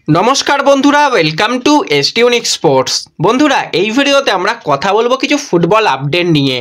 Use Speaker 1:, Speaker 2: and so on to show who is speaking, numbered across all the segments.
Speaker 1: नमस्कार बंधुरा welcome to एसटीयूनिक sports. बंधुरा এই ভিডিওতে আমরা কথা বলবো কিছু ফুটবল আপডেট নিয়ে।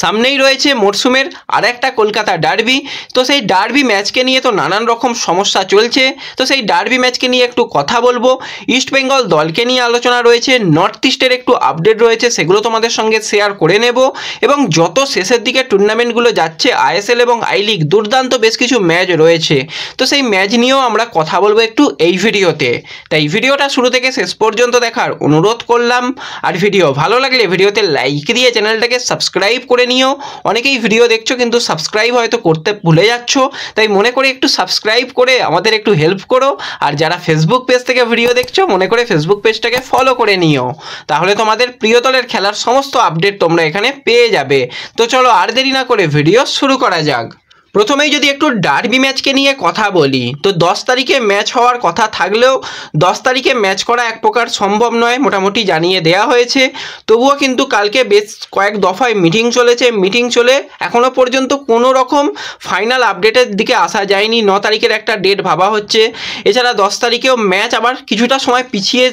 Speaker 1: সামনেই রয়েছে মরশুমের আরেকটা কলকাতা ডার্বি। তো সেই ডার্বি ম্যাচকে নিয়ে তো নানান রকম সমস্যা চলছে। তো সেই ডার্বি ম্যাচকে নিয়ে একটু কথা বলবো। ইস্ট বেঙ্গল দলকে নিয়ে আলোচনা রয়েছে, নর্থ ইস্টের একটু আপডেট রয়েছে, সেগুলো তোমাদের সঙ্গে শেয়ার করে নেব। এবং যত শেষের দিকে টুর্নামেন্টগুলো যাচ্ছে আইএসএল এবং আই লিগ, দুর্দান্ত বেশ কিছু ম্যাচ রয়েছে। তো সেই ম্যাচ নিয়েও আমরা কথা বলবো একটু এই ভিডিওতে। তাই ভিডিওটা শুরু থেকে শেষ পর্যন্ত দেখার অনুরোধ করলাম। আর ভিডিও ভালো লাগলে ভিডিওতে লাইক দিয়ে চ্যানেলটাকে সাবস্ক্রাইব করে নিও। অনেকেই ভিডিও দেখছো কিন্তু সাবস্ক্রাইব হয়তো করতে ভুলে যাচ্ছ, তাই মনে করে একটু সাবস্ক্রাইব করে আমাদের একটু হেল্প করো। আর যারা ফেসবুক পেজ থেকে ভিডিও দেখছো মনে করে ফেসবুক পেজটাকে ফলো করে নিও, তাহলে তোমাদের প্রিয় দলের খেলার সমস্ত আপডেট তোমরা এখানে পেয়ে যাবে। তো চলো আর দেরি না করে ভিডিও শুরু করা যাক। প্রথমেই যদি একটু ডার্বি ম্যাচকে নিয়ে কথা বলি, তো 10 তারিখে ম্যাচ হওয়ার কথা থাকলেও 10 তারিখে ম্যাচ করা এক প্রকার সম্ভব নয়, মোটামুটি জানিয়ে দেওয়া হয়েছে। তবুও কিন্তু কালকে বেশ কয়েক দফায় মিটিং চলে এখনও পর্যন্ত কোনো রকম ফাইনাল আপডেটের দিকে আসা যায়নি। 9 তারিখের একটা ডেট ভাবা হচ্ছে। এছাড়া 10 তারিখেও ম্যাচ আবার কিছুটা সময় পিছিয়ে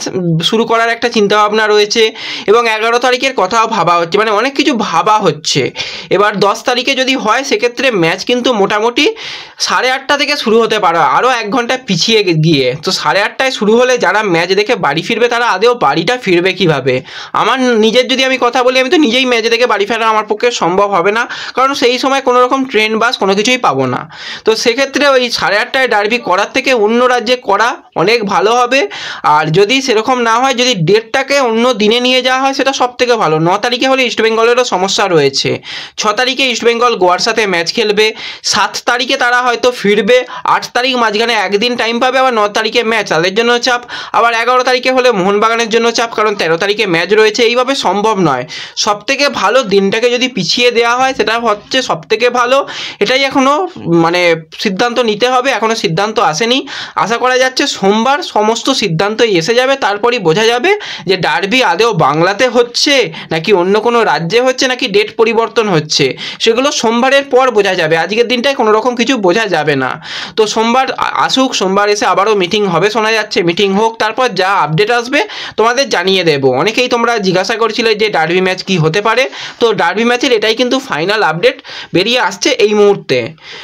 Speaker 1: শুরু করার একটা চিন্তাভাবনা রয়েছে এবং 11 তারিখের কথাও ভাবা হচ্ছে, মানে অনেক কিছু ভাবা হচ্ছে। এবার 10 তারিখে যদি হয় সেক্ষেত্রে ম্যাচ কিন্তু মোটামুটি 8:30 থেকে শুরু হতে পারে, আরও 1 ঘন্টা পিছিয়ে গিয়ে। তো 8:30টায় শুরু হলে যারা ম্যাচ দেখে বাড়ি ফিরবে তারা আদেও বাড়িটা ফিরবে কিভাবে? আমার নিজের যদি আমি কথা বলি, আমি তো নিজেই ম্যাচ দেখে বাড়ি ফেরা আমার পক্ষে সম্ভব হবে না, কারণ সেই সময় কোনো রকম ট্রেন বাস কোনো কিছুই পাবো না। তো সেক্ষেত্রে ওই 8:30টায় ডার্বি করার থেকে অন্য রাজ্যে করা অনেক ভালো হবে। আর যদি সেরকম না হয়, যদি ডেটটাকে অন্য দিনে নিয়ে যাওয়া হয় সেটা সব থেকে ভালো। 9 তারিখে হলে ইস্টবেঙ্গলেরও সমস্যা রয়েছে। 6 তারিখে ইস্টবেঙ্গল গোয়ার সাথে ম্যাচ খেলবে, 7 তারিখে তারা হয়তো ফিরবে, 8 তারিখ মাঝখানে একদিন টাইম পাবে, আবার 9 তারিখে ম্যাচ, তাদের জন্য চাপ। আবার 11 তারিখে হলে মোহনবাগানের জন্য চাপ, কারণ 13 তারিখে ম্যাচ রয়েছে। এইভাবে সম্ভব নয়। সবথেকে ভালো দিনটাকে যদি পিছিয়ে দেওয়া হয় সেটা হচ্ছে সবথেকে ভালো। এটাই এখনও মানে সিদ্ধান্ত নিতে হবে, এখনও সিদ্ধান্ত আসেনি। আশা করা যাচ্ছে সোমবার সমস্ত সিদ্ধান্তই এসে যাবে, তারপরই বোঝা যাবে যে ডার্বি আদেও বাংলাতে হচ্ছে নাকি অন্য কোনো রাজ্যে হচ্ছে নাকি ডেট পরিবর্তন হচ্ছে। সেগুলো সোমবারের পর বোঝা যাবে, আজকের দিনটায় কোনো রকম কিছু বোঝা যাবে না। তো সোমবার আসুক, সোমবার এসে আবারও মিটিং হবে শোনা যাচ্ছে, মিটিং হোক, তারপর যা আপডেট আসবে তোমাদের জানিয়ে দেব। অনেকেই তোমরা জিজ্ঞাসা করছিলে যে ডার্বি ম্যাচ কি হতে পারে, তো ডার্বি ম্যাচের এটাই কিন্তু ফাইনাল আপডেট বেরিয়ে আসছে এই মুহূর্তে।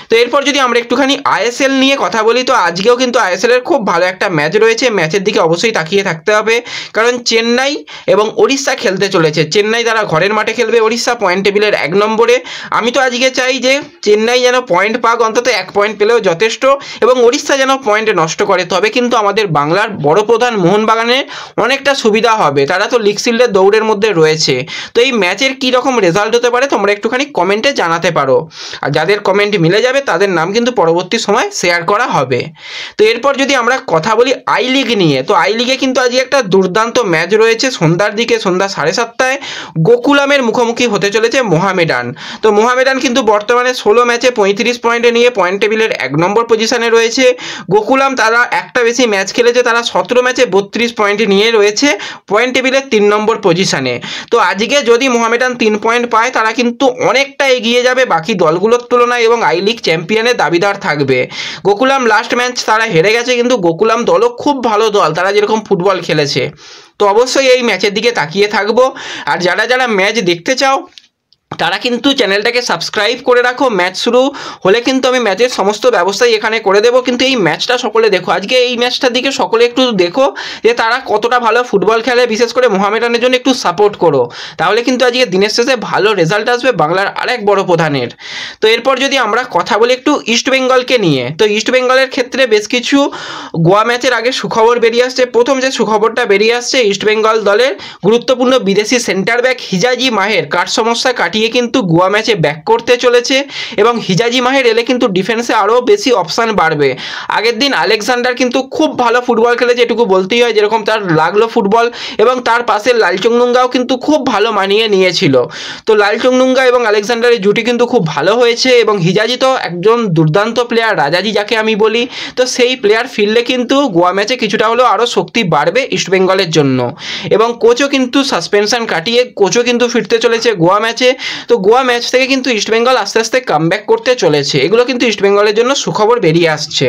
Speaker 1: তো এরপর যদি আমরা একটুখানি আইএসএল নিয়ে কথা বলি, তো আজকেও কিন্তু আইএসএলের খুব ভালো একটা ম্যাচ রয়েছে। ম্যাচের দিকে অবশ্যই তাকিয়ে থাকতে হবে, কারণ চেন্নাই এবং ওড়িশা খেলতে চলেছে। চেন্নাই তারা ঘরের মাঠে খেলবে, ওড়িশা পয়েন্ট টেবিলের 1 নম্বরে। আমি তো আজকে চাই যে চেন্নাই যেন পয়েন্ট পাক, অন্তত 1 পয়েন্ট পেলেও যথেষ্ট, এবং ওড়িশা যেন পয়েন্ট নষ্ট করে, তবে কিন্তু আমাদের বাংলার বড় প্রধান মোহনবাগানের অনেকটা সুবিধা হবে। তারা তো লিগ শিল্ডের দৌড়ের মধ্যে রয়েছে। তো এই ম্যাচের কী রকম রেজাল্ট হতে পারে তোমরা একটুখানি কমেন্টে জানাতে পারো, আর যাদের কমেন্ট মিলে যাবে তাদের নাম কিন্তু পরবর্তী সময় শেয়ার করা হবে। তো এরপর যদি আমরা কথা বলি আই লিগ নিয়ে, তো আই লিগে কিন্তু আজকে একটা দুর্দান্ত ম্যাচ রয়েছে। সন্ধ্যার দিকে, সন্ধ্যা 7:30টায় গোকুলামের মুখোমুখি হতে চলেছে মোহামেডান। তো মোহামেডান কিন্তু বর্তমানে 16 ম্যাচে 35 পয়েন্টে নিয়ে পয়েন্ট টেবিলের 1 নম্বর পজিশনে রয়েছে। গোকুলাম তারা একটা বেশি ম্যাচ খেলেছে, তারা 17 ম্যাচে 32 পয়েন্ট নিয়ে রয়েছে পয়েন্ট টেবিলের 3 নম্বর পজিশনে। তো আজকে যদি মোহামেডান 3 পয়েন্ট পায় তারা কিন্তু অনেকটা এগিয়ে যাবে বাকি দলগুলোর তুলনায় এবং আই লিগ চ্যাম্পিয়নের দাবিদার থাকবে। গোকুলাম লাস্ট ম্যাচ তারা হেরে গেছে, কিন্তু গোকুলাম দলও খুব ভালো দল, তারা যেরকম ফুটবল খেলেছে। তো অবশ্যই এই ম্যাচের দিকে তাকিয়ে থাকবো। আর যারা যারা ম্যাচ দেখতে চাও তারা কিন্তু চ্যানেলটাকে সাবস্ক্রাইব করে রাখো। ম্যাচ শুরু হলে কিন্তু আমি ম্যাচের সমস্ত ব্যবস্থাই এখানে করে দেবো, কিন্তু এই ম্যাচটা সকলে দেখো। আজকে এই ম্যাচটার দিকে সকলে একটু দেখো যে তারা কতটা ভালো ফুটবল খেলে, বিশেষ করে মোহামেডানের জন্য একটু সাপোর্ট করো, তাহলে কিন্তু আজকে দিনের শেষে ভালো রেজাল্ট আসবে বাংলার আরেক বড় প্রধানের। তো এরপর যদি আমরা কথা বলি একটু ইস্টবেঙ্গলকে নিয়ে, তো ইস্টবেঙ্গলের ক্ষেত্রে বেশ কিছু গোয়া ম্যাচের আগে সুখবর বেরিয়ে আসছে। প্রথম যে সুখবরটা বেরিয়ে আসছে, ইস্টবেঙ্গল দলের গুরুত্বপূর্ণ বিদেশি সেন্টার ব্যাক হিজাজি মাহের কাঠ সমস্যা কাটিয়ে কিন্তু গোয়া ম্যাচে ব্যাক করতে চলেছে, এবং হিজাজি মাহের এলে কিন্তু ডিফেন্সে আরও বেশি অপশান বাড়বে। আগের দিন আলেকজান্ডার কিন্তু খুব ভালো ফুটবল খেলেছে, এটুকু বলতেই হয়, যেরকম তার লাগলো ফুটবল, এবং তার পাশে লালচংনুঙ্গাও কিন্তু খুব ভালো মানিয়ে নিয়েছিল। তো লালচংনুঙ্গা এবং আলেকজান্ডারের জুটি কিন্তু খুব ভালো হয়েছে, এবং হিজাজি তো একজন দুর্দান্ত প্লেয়ার, রাজাজি যাকে আমি বলি। তো সেই প্লেয়ার ফিরলে কিন্তু গোয়া ম্যাচে কিছুটা হলেও আরও শক্তি বাড়বে ইস্টবেঙ্গলের জন্য। এবং কোচও কিন্তু সাসপেনশন কাটিয়ে কোচও কিন্তু ফিরতে চলেছে গোয়া ম্যাচে। তো গোয়া ম্যাচ থেকে কিন্তু ইস্টবেঙ্গল আস্তে আস্তে কামব্যাক করতে চলেছে। এগুলো কিন্তু ইস্টবেঙ্গলের জন্য সুখবর বেরিয়ে আসছে।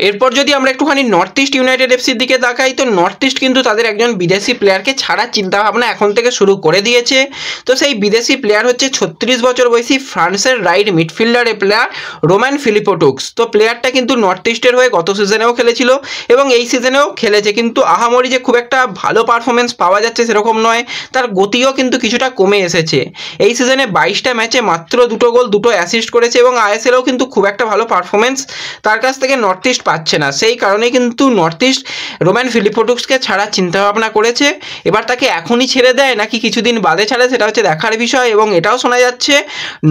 Speaker 1: এরপর যদি আমরা একটুখানি নর্থ ইস্ট ইউনাইটেড এফসির দিকে তাকাই, তো নর্থ ইস্ট কিন্তু তাদের একজন বিদেশি প্লেয়ারকে ছাড়ার চিন্তাভাবনা এখন থেকে শুরু করে দিয়েছে। তো সেই বিদেশি প্লেয়ার হচ্ছে 36 বছর বয়সী ফ্রান্সের রাইট মিডফিল্ডারের প্লেয়ার রোমান ফিলিপোটুক্স। তো প্লেয়ারটা কিন্তু নর্থ ইস্টের হয়ে গত সিজনেও খেলেছিল এবং এই সিজনেও খেলেছে, কিন্তু আহামরি যে খুব একটা ভালো পারফরমেন্স পাওয়া যাচ্ছে সেরকম নয়, তার গতিও কিন্তু কিছুটা কমে এসেছে। এই সিজনে 22টা ম্যাচে মাত্র 2 গোল 2 অ্যাসিস্ট করেছে এবং আইএসএলেও কিন্তু খুব একটা ভালো পারফরমেন্স তার কাছ থেকে নর্থ ইস্ট পাচ্ছে না। সেই কারণে কিন্তু নর্থ ইস্ট রোমান ফিলিপোটুক্সকে ছাড়ার চিন্তাভাবনা করেছে। এবার তাকে এখনই ছেড়ে দেয় নাকি কিছুদিন বাদে ছাড়ে সেটা হচ্ছে দেখার বিষয়। এবং এটাও শোনা যাচ্ছে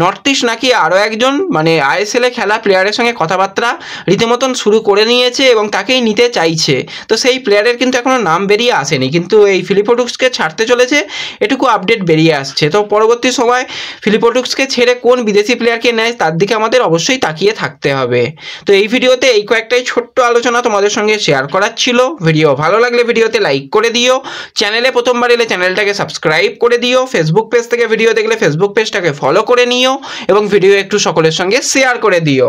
Speaker 1: নর্থ ইস্ট নাকি আরও একজন মানে আইএসএলে খেলা প্লেয়ারের সঙ্গে কথাবার্তা রীতিমতন শুরু করে নিয়েছে এবং তাকেই নিতে চাইছে। তো সেই প্লেয়ারের কিন্তু এখনও নাম বেরিয়ে আসেনি, কিন্তু এই ফিলিপোটুক্সকে ছাড়তে চলেছে এটুকু আপডেট বেরিয়ে আসছে। তো পরবর্তী সময় ফিলিপোটুক্সকে ছেড়ে কোন বিদেশি প্লেয়ারকে নেয় তার দিকে আমাদের অবশ্যই তাকিয়ে থাকতে হবে। তো এই ভিডিওতে এই কয়েকটাই ছোট্ট আলোচনা তোমাদের সঙ্গে শেয়ার করার ছিল। ভিডিও ভালো লাগলে ভিডিওতে লাইক করে দিও, চ্যানেলে প্রথমবার এলে চ্যানেলটাকে সাবস্ক্রাইব করে দিও, ফেসবুক পেজ থেকে ভিডিও দেখলে ফেসবুক পেজটাকে ফলো করে নিও এবং ভিডিও একটু সকলের সঙ্গে শেয়ার করে দিও।